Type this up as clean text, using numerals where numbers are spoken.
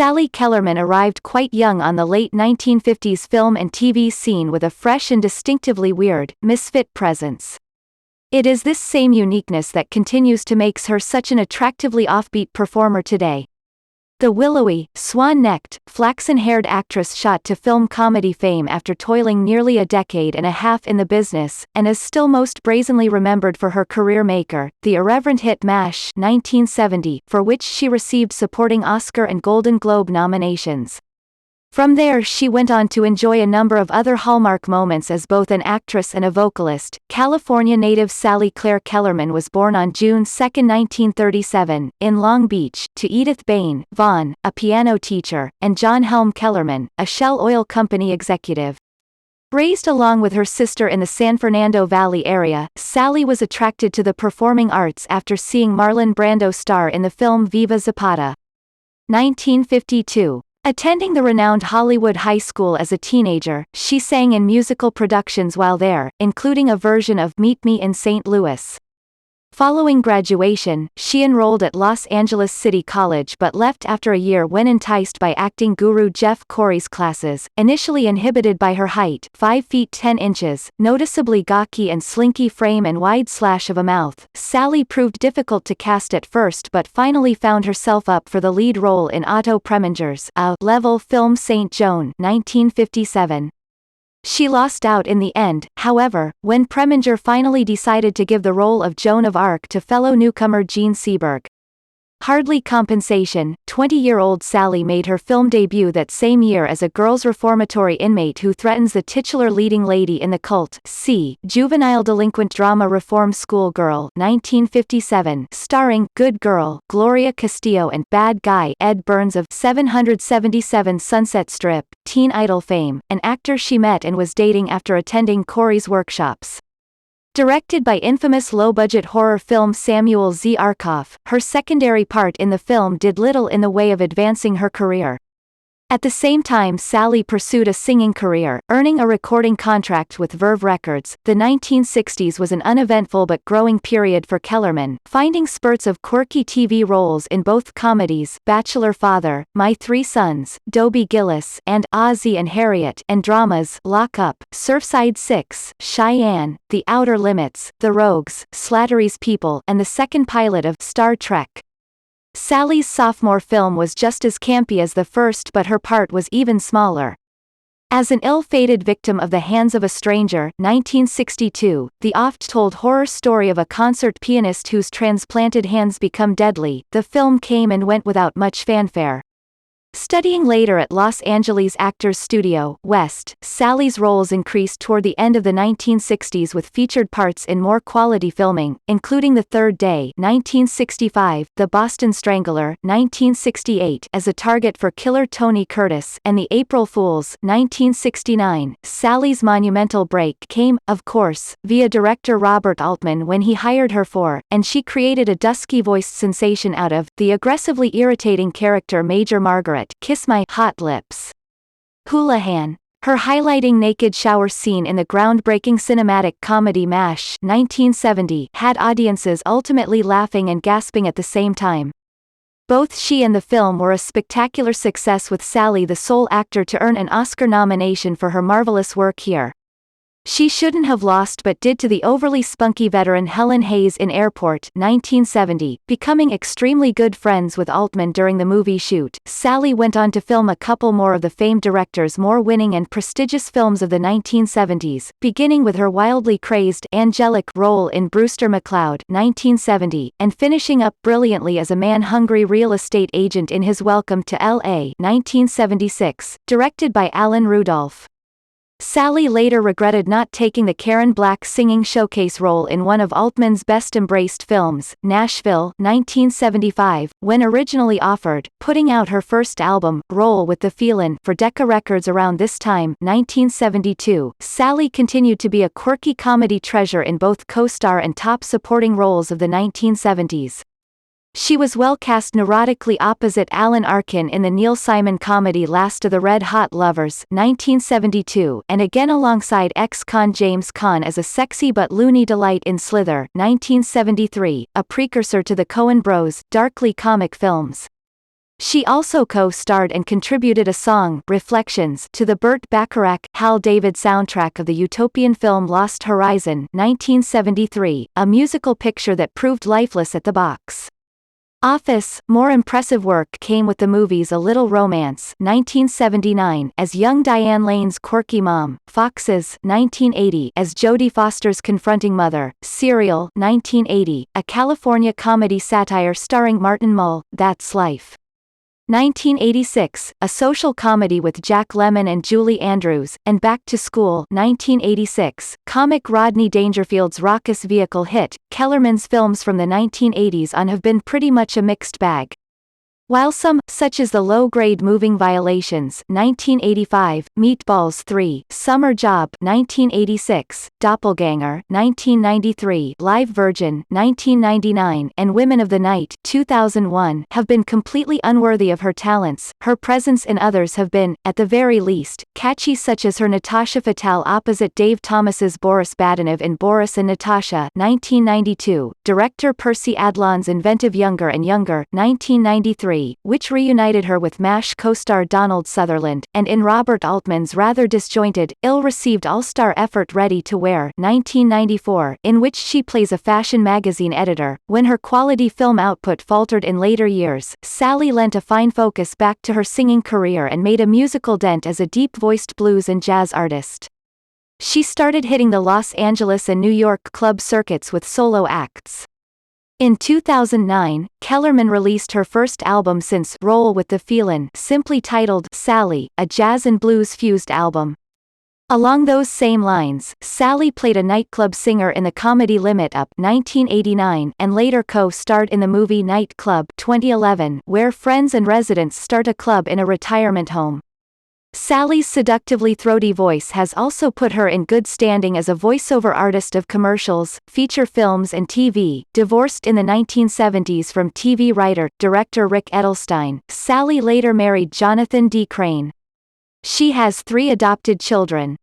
Sally Kellerman arrived quite young on the late 1950s film and TV scene with a fresh and distinctively weird, misfit presence. It is this same uniqueness that continues to make her such an attractively offbeat performer today. The willowy, swan-necked, flaxen-haired actress shot to film comedy fame after toiling nearly a decade and a half in the business, and is still most brazenly remembered for her career maker, the irreverent hit MASH 1970, for which she received supporting Oscar and Golden Globe nominations. From there she went on to enjoy a number of other hallmark moments as both an actress and a vocalist. California native Sally Claire Kellerman was born on June 2, 1937, in Long Beach, to Edith Bain Vaughn, a piano teacher, and John Helm Kellerman, a Shell Oil Company executive. Raised along with her sister in the San Fernando Valley area, Sally was attracted to the performing arts after seeing Marlon Brando star in the film Viva Zapata. 1952. Attending the renowned Hollywood High School as a teenager, she sang in musical productions while there, including a version of Meet Me in St. Louis. Following graduation, she enrolled at Los Angeles City College but left after a year when enticed by acting guru Jeff Corey's classes, initially inhibited by her height 5 feet 10 inches, noticeably gawky and slinky frame and wide slash of a mouth. Sally proved difficult to cast at first but finally found herself up for the lead role in Otto Preminger's A-level film St. Joan 1957. She lost out in the end, however, when Preminger finally decided to give the role of Joan of Arc to fellow newcomer Jean Seberg. Hardly compensation, 20-year-old Sally made her film debut that same year as a girls' reformatory inmate who threatens the titular leading lady in the cult juvenile delinquent drama Reform School Girl 1957, starring Good Girl Gloria Castillo and Bad Guy Ed Burns of 777 Sunset Strip, Teen Idol fame, an actor she met and was dating after attending Corey's workshops. Directed by infamous low-budget horror film Samuel Z. Arkoff, her secondary part in the film did little in the way of advancing her career. At the same time Sally pursued a singing career, earning a recording contract with Verve Records. The 1960s was an uneventful but growing period for Kellerman, finding spurts of quirky TV roles in both comedies Bachelor Father, My Three Sons, Dobie Gillis, and Ozzie and Harriet, and dramas Lock Up, Surfside 6, Cheyenne, The Outer Limits, The Rogues, Slattery's People, and the second pilot of Star Trek. Sally's sophomore film was just as campy as the first but her part was even smaller. As an ill-fated victim of the hands of a stranger 1962, the oft-told horror story of a concert pianist whose transplanted hands become deadly, the film came and went without much fanfare. Studying later at Los Angeles Actors Studio, West, Sally's roles increased toward the end of the 1960s with featured parts in more quality filming, including The Third Day 1965, The Boston Strangler 1968 as a target for killer Tony Curtis, and The April Fools 1969. Sally's monumental break came, of course, via director Robert Altman when he hired her for, and she created a dusky-voiced sensation out of, the aggressively irritating character Major Margaret. Kiss My Hot Lips. Houlihan. Her highlighting naked shower scene in the groundbreaking cinematic comedy MASH 1970 had audiences ultimately laughing and gasping at the same time. Both she and the film were a spectacular success with Sally the sole actor to earn an Oscar nomination for her marvelous work here. She shouldn't have lost but did to the overly spunky veteran Helen Hayes in Airport 1970, becoming extremely good friends with Altman during the movie shoot. Sally went on to film a couple more of the famed director's more winning and prestigious films of the 1970s, beginning with her wildly crazed angelic role in Brewster McCloud 1970, and finishing up brilliantly as a man-hungry real estate agent in his Welcome to L.A. 1976, directed by Alan Rudolph. Sally later regretted not taking the Karen Black singing showcase role in one of Altman's best embraced films, Nashville 1975, when originally offered, putting out her first album, Roll with the Feelin', for Decca Records around this time 1972. Sally continued to be a quirky comedy treasure in both co-star and top supporting roles of the 1970s. She was well cast neurotically opposite Alan Arkin in the Neil Simon comedy Last of the Red Hot Lovers 1972, and again alongside ex-con James Caan as a sexy but loony delight in Slither 1973, a precursor to the Coen Bros' darkly comic films. She also co-starred and contributed a song, Reflections, to the Burt Bacharach-Hal David soundtrack of the utopian film Lost Horizon 1973, a musical picture that proved lifeless at the box office. More impressive work came with the movies A Little Romance 1979 as young Diane Lane's quirky mom, Foxes 1980 as Jodie Foster's confronting mother, Serial 1980, a California comedy satire starring Martin Mull, That's Life. 1986, a social comedy with Jack Lemmon and Julie Andrews, and Back to School 1986, comic Rodney Dangerfield's raucous vehicle hit. Kellerman's films from the 1980s on have been pretty much a mixed bag. While some, such as The Low-Grade Moving Violations 1985, Meatballs 3, Summer Job 1986, Doppelganger 1993, Live Virgin 1999, and Women of the Night 2001 have been completely unworthy of her talents, her presence in others have been, at the very least, catchy, such as her Natasha Fatale opposite Dave Thomas's Boris Badenov in Boris and Natasha 1992, director Percy Adlon's inventive Younger and Younger 1993, which reunited her with MASH co-star Donald Sutherland, and in Robert Altman's rather disjointed, ill-received all-star effort Ready to Wear 1994, in which she plays a fashion magazine editor. When her quality film output faltered in later years, Sally lent a fine focus back to her singing career and made a musical dent as a deep-voiced blues and jazz artist. She started hitting the Los Angeles and New York club circuits with solo acts. In 2009, Kellerman released her first album since Roll with the Feelin', simply titled Sally, a jazz and blues-fused album. Along those same lines, Sally played a nightclub singer in the comedy Limit Up 1989 and later co-starred in the movie Night Club 2011, where friends and residents start a club in a retirement home. Sally's seductively throaty voice has also put her in good standing as a voiceover artist of commercials, feature films and TV. Divorced in the 1970s from TV writer-director Rick Edelstein, Sally later married Jonathan D. Crane. She has 3 adopted children.